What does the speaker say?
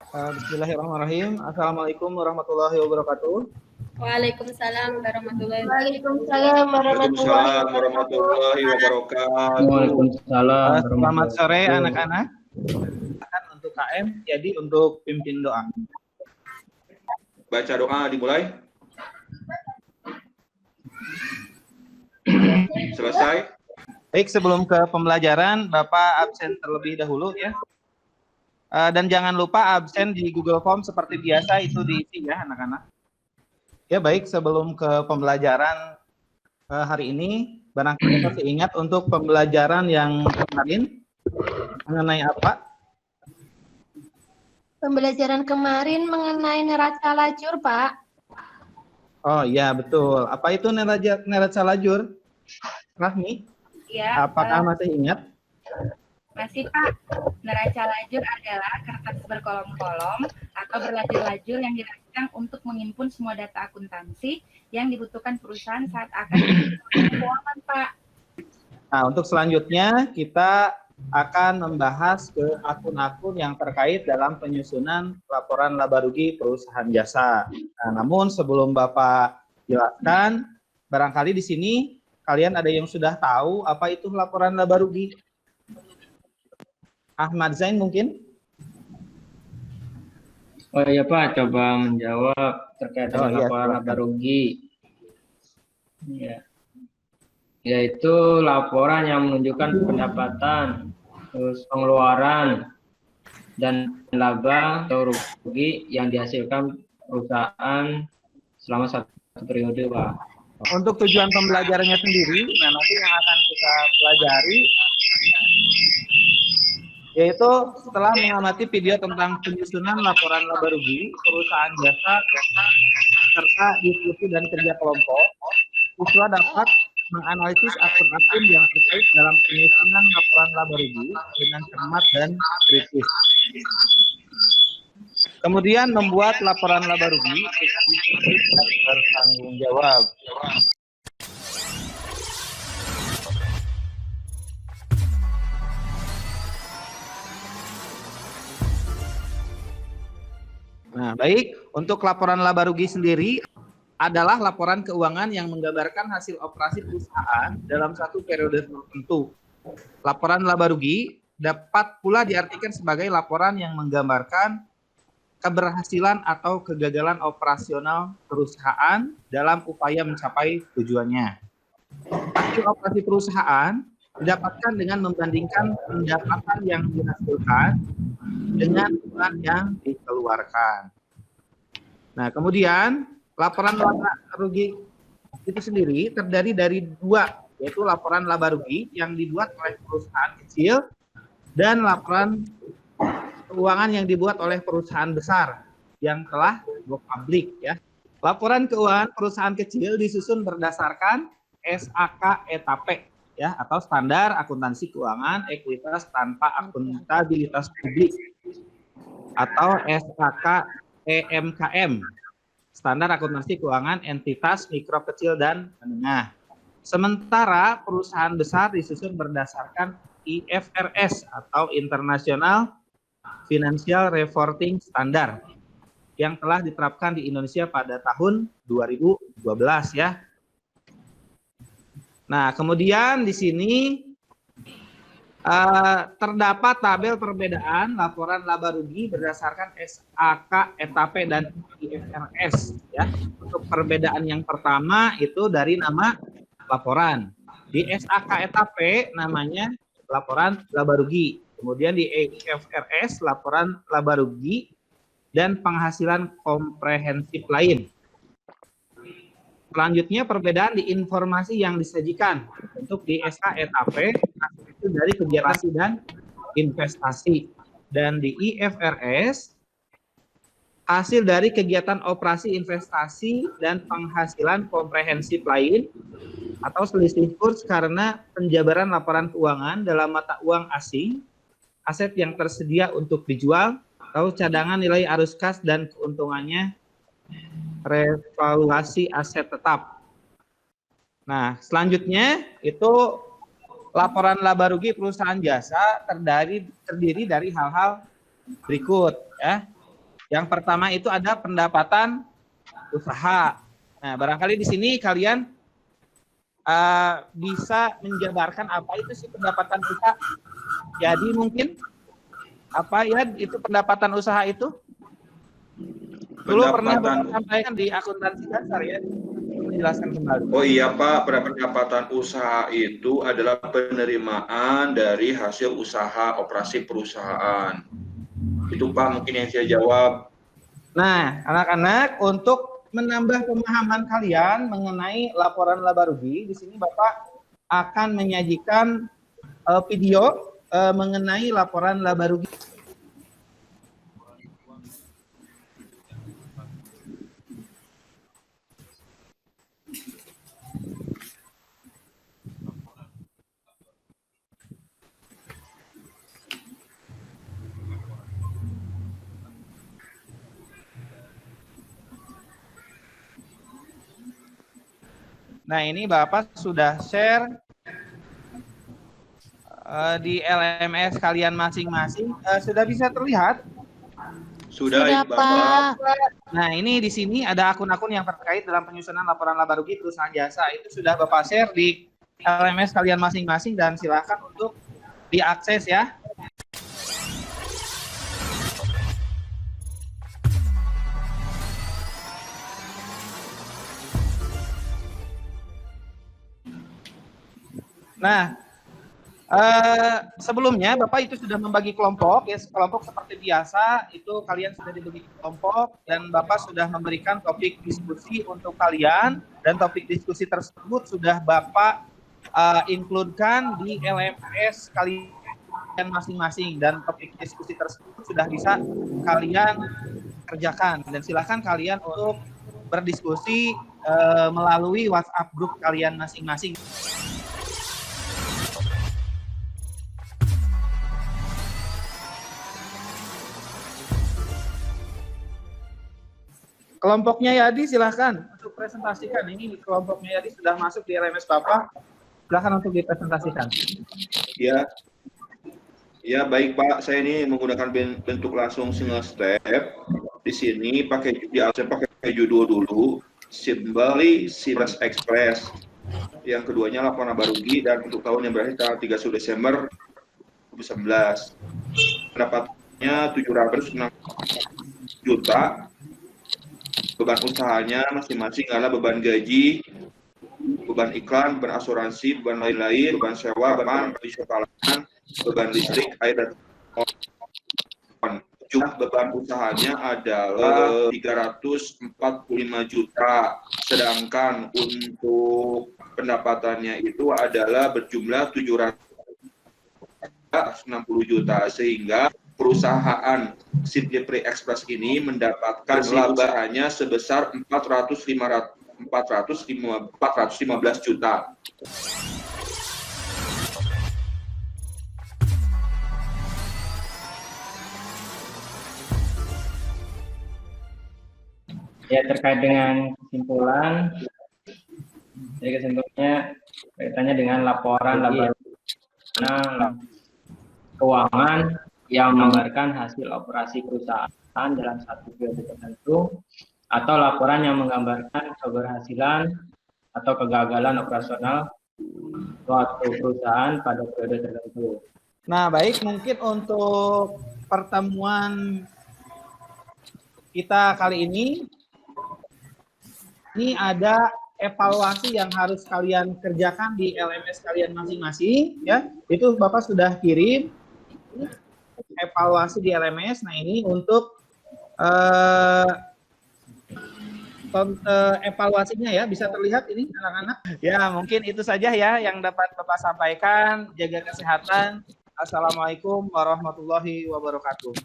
Bismillahirrahmanirrahim. Assalamualaikum warahmatullahi wabarakatuh. Waalaikumsalam warahmatullahi wabarakatuh. Waalaikumsalam warahmatullahi wabarakatuh. Waalaikumsalam. Selamat sore anak-anak. Untuk KM, jadi untuk pimpin doa. Baca doa dimulai. Selesai. Baik, sebelum ke pembelajaran, Bapak absen terlebih dahulu ya. Dan jangan lupa absen di Google Form seperti biasa itu diisi ya anak-anak. Ya baik, sebelum ke pembelajaran hari ini, barangkali masih ingat untuk pembelajaran yang kemarin mengenai apa? Pembelajaran kemarin mengenai neraca lajur, Pak. Oh iya betul. Apa itu neraca lajur? Rahmi? Ya. Apakah masih ingat? Masih, Pak. Neraca lajur adalah kertas berkolom-kolom atau berlajur-lajur yang dirancang untuk menghimpun semua data akuntansi yang dibutuhkan perusahaan saat akan keuangan, Pak. Nah, untuk selanjutnya kita akan membahas ke akun-akun yang terkait dalam penyusunan laporan laba rugi perusahaan jasa. Nah, namun sebelum Bapak jelaskan, barangkali di sini kalian ada yang sudah tahu apa itu laporan laba rugi? Ahmad Zain mungkin? Oh iya Pak, coba menjawab terkait dengan laporan laba rugi. Ya. Yaitu laporan yang menunjukkan pendapatan, terus pengeluaran, dan laba atau rugi yang dihasilkan perusahaan selama satu periode, Pak. Untuk tujuan pembelajarannya sendiri, nah nanti yang akan kita pelajari yaitu setelah mengamati video tentang penyusunan laporan laba rugi perusahaan jasa serta diskusi dan kerja kelompok, siswa dapat menganalisis akun-akun yang terkait dalam penyusunan laporan laba rugi dengan cermat dan kritis. Kemudian membuat laporan laba rugi dan bertanggung jawab. Nah, baik. Untuk laporan laba rugi sendiri adalah laporan keuangan yang menggambarkan hasil operasi perusahaan dalam satu periode tertentu. Laporan laba rugi dapat pula diartikan sebagai laporan yang menggambarkan keberhasilan atau kegagalan operasional perusahaan dalam upaya mencapai tujuannya. Hasil operasi perusahaan didapatkan dengan membandingkan pendapatan yang dihasilkan dengan uang yang dikeluarkan. Nah, kemudian laporan laba rugi itu sendiri terdiri dari dua, yaitu laporan laba rugi yang dibuat oleh perusahaan kecil dan laporan keuangan yang dibuat oleh perusahaan besar yang telah go public ya. Laporan keuangan perusahaan kecil disusun berdasarkan SAK ETAP ya, atau standar akuntansi keuangan ekuitas tanpa akuntabilitas publik, atau SAK EMKM, standar akuntansi keuangan entitas mikro, kecil, dan menengah. Sementara perusahaan besar disusun berdasarkan IFRS atau International Financial Reporting Standard yang telah diterapkan di Indonesia pada tahun 2012 ya. Nah, kemudian di sini terdapat tabel perbedaan laporan laba rugi berdasarkan SAK ETAP dan IFRS ya. Untuk perbedaan yang pertama itu dari nama laporan. Di SAK ETAP namanya laporan laba rugi. Kemudian di IFRS laporan laba rugi dan penghasilan komprehensif lain. Selanjutnya perbedaan di informasi yang disajikan. Untuk di SK ETAP itu dari kegiatan dan investasi, dan di IFRS hasil dari kegiatan operasi investasi dan penghasilan komprehensif lain atau selisih kurs karena penjabaran laporan keuangan dalam mata uang asing, aset yang tersedia untuk dijual, atau cadangan nilai arus kas dan keuntungannya revaluasi aset tetap. Nah, selanjutnya itu laporan laba rugi perusahaan jasa terdiri dari hal-hal berikut ya. Yang pertama itu ada pendapatan usaha. Nah, barangkali di sini kalian bisa menjabarkan apa itu sih pendapatan usaha. Jadi mungkin apa ya itu pendapatan usaha itu? Dulu pernah sampaikan di akuntansi dasar ya. Menjelaskan kembali. Oh iya Pak, pendapatan usaha itu adalah penerimaan dari hasil usaha operasi perusahaan. Itu Pak mungkin yang saya jawab. Nah, anak-anak untuk menambah pemahaman kalian mengenai laporan laba rugi, di sini Bapak akan menyajikan video mengenai laporan laba rugi. Nah, ini Bapak sudah share di LMS kalian masing-masing. Sudah bisa terlihat? Sudah Bapak. Nah, ini di sini ada akun-akun yang terkait dalam penyusunan laporan laba rugi perusahaan jasa. Itu sudah Bapak share di LMS kalian masing-masing dan silakan untuk diakses ya. Nah, sebelumnya Bapak itu sudah membagi kelompok, ya kelompok seperti biasa, itu kalian sudah dibagi kelompok, dan Bapak sudah memberikan topik diskusi untuk kalian, dan topik diskusi tersebut sudah Bapak include-kan di LMS kalian masing-masing, dan topik diskusi tersebut sudah bisa kalian kerjakan, dan silakan kalian untuk berdiskusi melalui WhatsApp grup kalian masing-masing. Kelompoknya Yadi silahkan untuk presentasikan. Ini kelompoknya Yadi sudah masuk di LMS Bapak. Silahkan untuk dipresentasikan. Ya, ya baik Pak. Saya ini menggunakan bentuk langsung single step. Di sini pakai judul dulu. Simbali Sibras Express. Yang keduanya laporan laba rugi dan untuk tahun yang berakhir tanggal 31 Desember 2019. Pendapatnya 706 juta. Beban usahanya masing-masing adalah beban gaji, beban iklan, beban asuransi, beban lain-lain, beban sewa, beban persyaratan, beban listrik, air dan jumlah beban usahanya adalah 345 juta, sedangkan untuk pendapatannya itu adalah berjumlah 760 juta, sehingga perusahaan Simply Express ini mendapatkan labanya sebesar 415 juta. Ya, terkait dengan kesimpulan, jadi kesimpulannya kaitannya dengan laporan laba keuangan yang menggambarkan hasil operasi perusahaan dalam satu periode tertentu, atau laporan yang menggambarkan keberhasilan atau kegagalan operasional suatu perusahaan pada periode tertentu. Nah, baik, mungkin untuk pertemuan kita kali ini ada evaluasi yang harus kalian kerjakan di LMS kalian masing-masing, ya. Itu Bapak sudah kirim evaluasi di LMS. Nah, ini untuk evaluasinya ya, bisa terlihat ini anak-anak. Ya, mungkin itu saja ya yang dapat Bapak sampaikan. Jaga kesehatan. Assalamualaikum warahmatullahi wabarakatuh.